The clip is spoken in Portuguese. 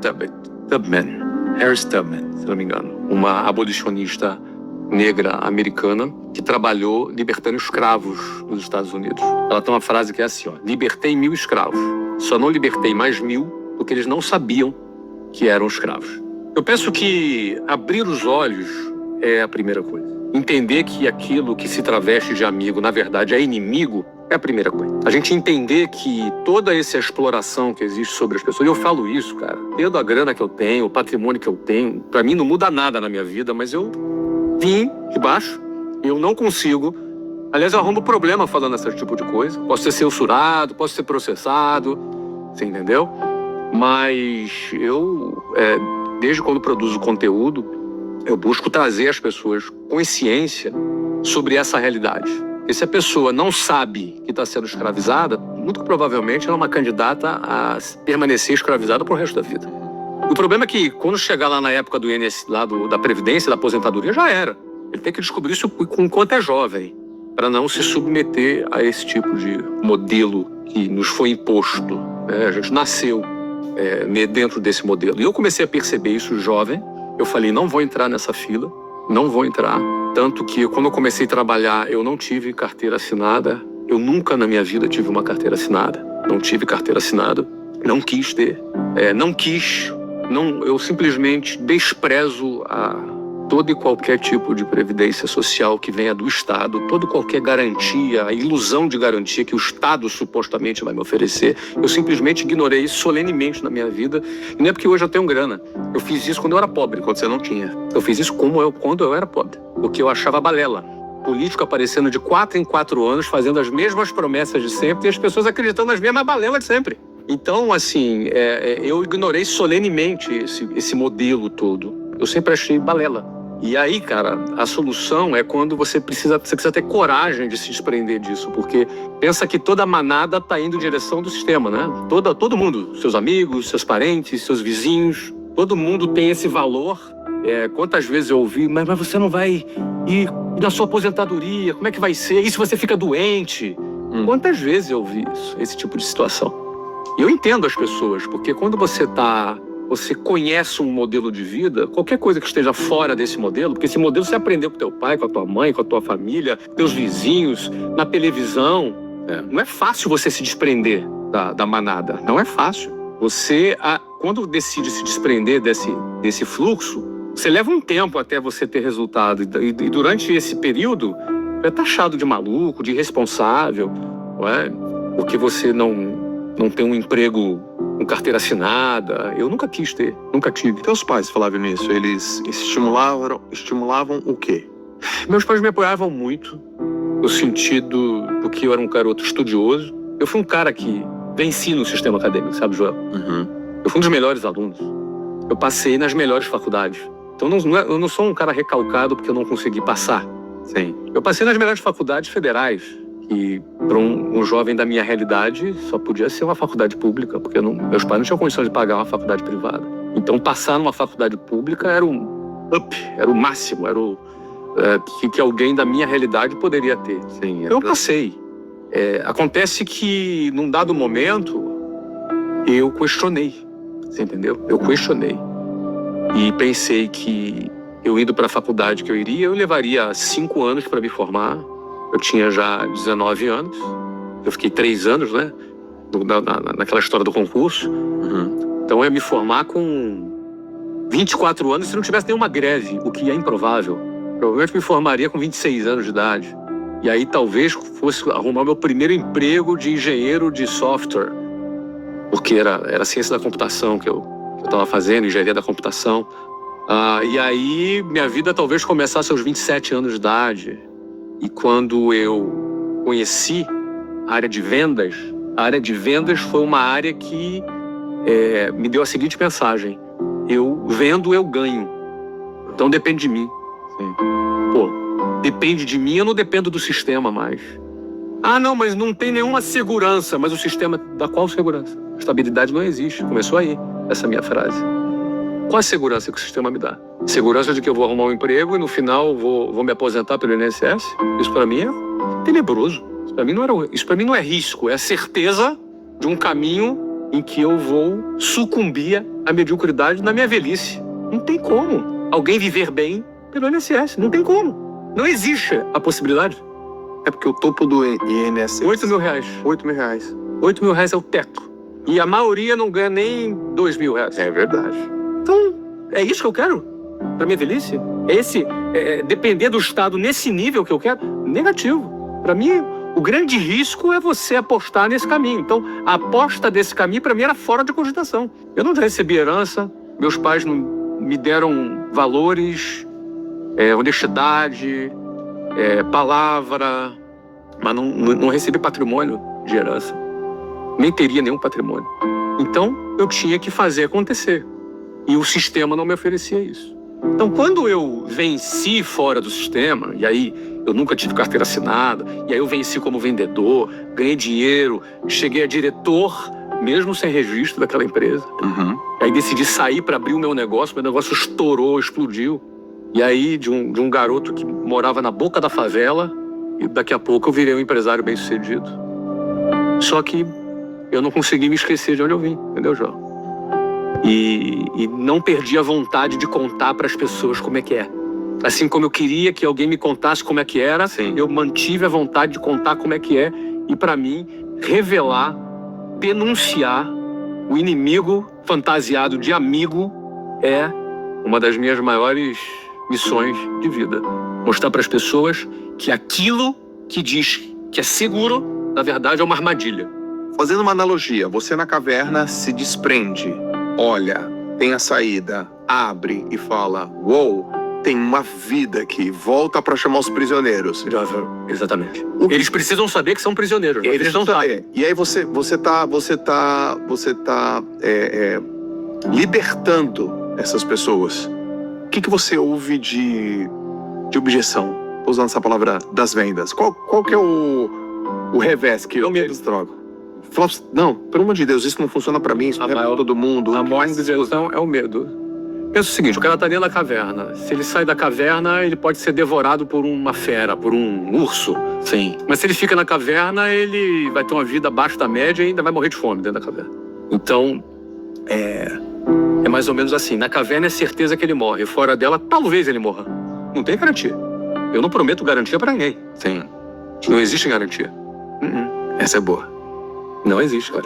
Tubman, Harriet Tubman, se não me engano, uma abolicionista negra americana que trabalhou libertando escravos nos Estados Unidos. Ela tem uma frase que é assim, libertei 1000 escravos, só não libertei mais 1000 porque eles não sabiam que eram escravos. Eu penso que abrir os olhos é a primeira coisa. Entender que aquilo que se traveste de amigo, na verdade, é inimigo, é a primeira coisa. A gente entender que toda essa exploração que existe sobre as pessoas, e eu falo isso, cara, tendo a grana que eu tenho, o patrimônio que eu tenho, pra mim não muda nada na minha vida, mas eu vim de baixo, eu não consigo. Aliás, eu arrumo problema falando esse tipo de coisa. Posso ser censurado, posso ser processado, você entendeu? Mas eu, desde quando produzo conteúdo, eu busco trazer às pessoas consciência sobre essa realidade. E se a pessoa não sabe que está sendo escravizada, muito provavelmente ela é uma candidata a permanecer escravizada pro resto da vida. O problema é que quando chegar lá na época do INSS, lá da Previdência, da aposentadoria, já era. Ele tem que descobrir isso enquanto é jovem, para não se submeter a esse tipo de modelo que nos foi imposto. A gente nasceu dentro desse modelo. E eu comecei a perceber isso jovem. Eu falei, não vou entrar nessa fila, não vou entrar. Tanto que quando eu comecei a trabalhar, eu não tive carteira assinada. Eu nunca na minha vida tive uma carteira assinada. Não tive carteira assinada. Não quis ter. Eu simplesmente desprezo todo e qualquer tipo de previdência social que venha do Estado, toda e qualquer garantia, a ilusão de garantia que o Estado supostamente vai me oferecer. Eu simplesmente ignorei isso solenemente na minha vida. E não é porque hoje eu tenho grana. Eu fiz isso quando eu era pobre, quando você não tinha. Eu fiz isso quando eu era pobre, porque eu achava balela. Político aparecendo de 4 em 4 anos, fazendo as mesmas promessas de sempre e as pessoas acreditando nas mesmas balelas de sempre. Então, assim, eu ignorei solenemente esse modelo todo. Eu sempre achei balela. E aí, cara, a solução é quando você precisa ter coragem de se desprender disso, porque pensa que toda a manada tá indo em direção do sistema, né? Todo mundo, seus amigos, seus parentes, seus vizinhos, todo mundo tem esse valor. Quantas vezes eu ouvi, mas você não vai ir na sua aposentadoria, como é que vai ser? E se você fica doente? Quantas vezes eu ouvi esse tipo de situação? E eu entendo as pessoas, porque quando você conhece um modelo de vida, qualquer coisa que esteja fora desse modelo, porque esse modelo você aprendeu com teu pai, com a tua mãe, com a tua família, teus vizinhos, na televisão. Não é fácil você se desprender da manada, não é fácil. Quando decide se desprender desse fluxo, você leva um tempo até você ter resultado. E durante esse período, é taxado de maluco, de irresponsável, não é? Porque você não tem um emprego com carteira assinada. Eu nunca quis ter, nunca tive. Teus pais, Flávio, nisso, eles estimulavam o quê? Meus pais me apoiavam muito, no sentido do que eu era um garoto estudioso. Eu fui um cara que venci no sistema acadêmico, sabe, Joel? Eu fui um dos melhores alunos. Eu passei nas melhores faculdades. Então eu não sou um cara recalcado porque eu não consegui passar. Sim. Eu passei nas melhores faculdades federais. E para um jovem da minha realidade, só podia ser uma faculdade pública, porque meus pais não tinham condições de pagar uma faculdade privada. Então, passar numa faculdade pública era um up, era o máximo, era o que alguém da minha realidade poderia ter. Sim, eu passei. Acontece que, num dado momento, eu questionei, você entendeu? Eu questionei. E pensei que eu indo para a faculdade que eu levaria 5 anos para me formar. Eu tinha já 19 anos, eu fiquei 3 anos, né, naquela história do concurso. Então eu ia me formar com 24 anos se não tivesse nenhuma greve, o que é improvável. Provavelmente me formaria com 26 anos de idade. E aí talvez fosse arrumar meu primeiro emprego de engenheiro de software, porque era ciência da computação que eu estava fazendo, engenharia da computação. E aí minha vida talvez começasse aos 27 anos de idade. E quando eu conheci a área de vendas foi uma área que me deu a seguinte mensagem: eu vendo, eu ganho. Então depende de mim. Sim. Depende de mim, eu não dependo do sistema mais. Não, mas não tem nenhuma segurança. Mas o sistema, da qual segurança? Estabilidade não existe. Começou aí, essa minha frase. Qual a segurança que o sistema me dá? Segurança de que eu vou arrumar um emprego e no final vou me aposentar pelo INSS? Isso para mim é tenebroso. Isso para mim não é risco, é a certeza de um caminho em que eu vou sucumbir à mediocridade na minha velhice. Não tem como alguém viver bem pelo INSS. Não tem como. Não existe a possibilidade. É porque o topo do INSS... 8 mil reais. 8 mil reais. 8 mil reais é o teto. E a maioria não ganha nem 2 mil reais. É verdade. Então, é isso que eu quero pra minha velhice? Depender do Estado nesse nível que eu quero? Negativo. Pra mim, o grande risco é você apostar nesse caminho. Então, a aposta desse caminho, pra mim, era fora de cogitação. Eu não recebi herança, meus pais não me deram valores, honestidade, palavra, mas não recebi patrimônio de herança. Nem teria nenhum patrimônio. Então, eu tinha que fazer acontecer. E o sistema não me oferecia isso. Então, quando eu venci fora do sistema, e aí eu nunca tive carteira assinada, e aí eu venci como vendedor, ganhei dinheiro, cheguei a diretor, mesmo sem registro daquela empresa. Uhum. Aí decidi sair para abrir o meu negócio estourou, explodiu. E aí, de um garoto que morava na boca da favela, e daqui a pouco eu virei um empresário bem-sucedido. Só que eu não consegui me esquecer de onde eu vim, entendeu, João? E não perdi a vontade de contar para as pessoas como é que é. Assim como eu queria que alguém me contasse como é que era, Sim. eu mantive a vontade de contar como é que é. E para mim, revelar, denunciar o inimigo fantasiado de amigo é uma das minhas maiores missões de vida. Mostrar para as pessoas que aquilo que diz que é seguro, na verdade, é uma armadilha. Fazendo uma analogia, você na caverna se desprende, olha, tem a saída, abre e fala, uou, tem uma vida aqui, volta pra chamar os prisioneiros. Exatamente. Eles precisam saber que são prisioneiros. Eles não sabem. E aí você tá libertando essas pessoas. O que você ouve de objeção? Tô usando essa palavra das vendas. Qual que é o revés que eu me drogo? Não, pelo amor de Deus, isso não funciona pra mim, isso não é pra todo mundo. A maior objeção é o medo. Pensa o seguinte, o cara tá dentro da caverna. Se ele sai da caverna, ele pode ser devorado por uma fera, por um urso. Sim. Mas se ele fica na caverna, ele vai ter uma vida abaixo da média e ainda vai morrer de fome dentro da caverna. Então, é mais ou menos assim. Na caverna é certeza que ele morre. Fora dela, talvez ele morra. Não tem garantia. Eu não prometo garantia pra ninguém. Sim. Não existe garantia. Essa é boa. Não existe, cara.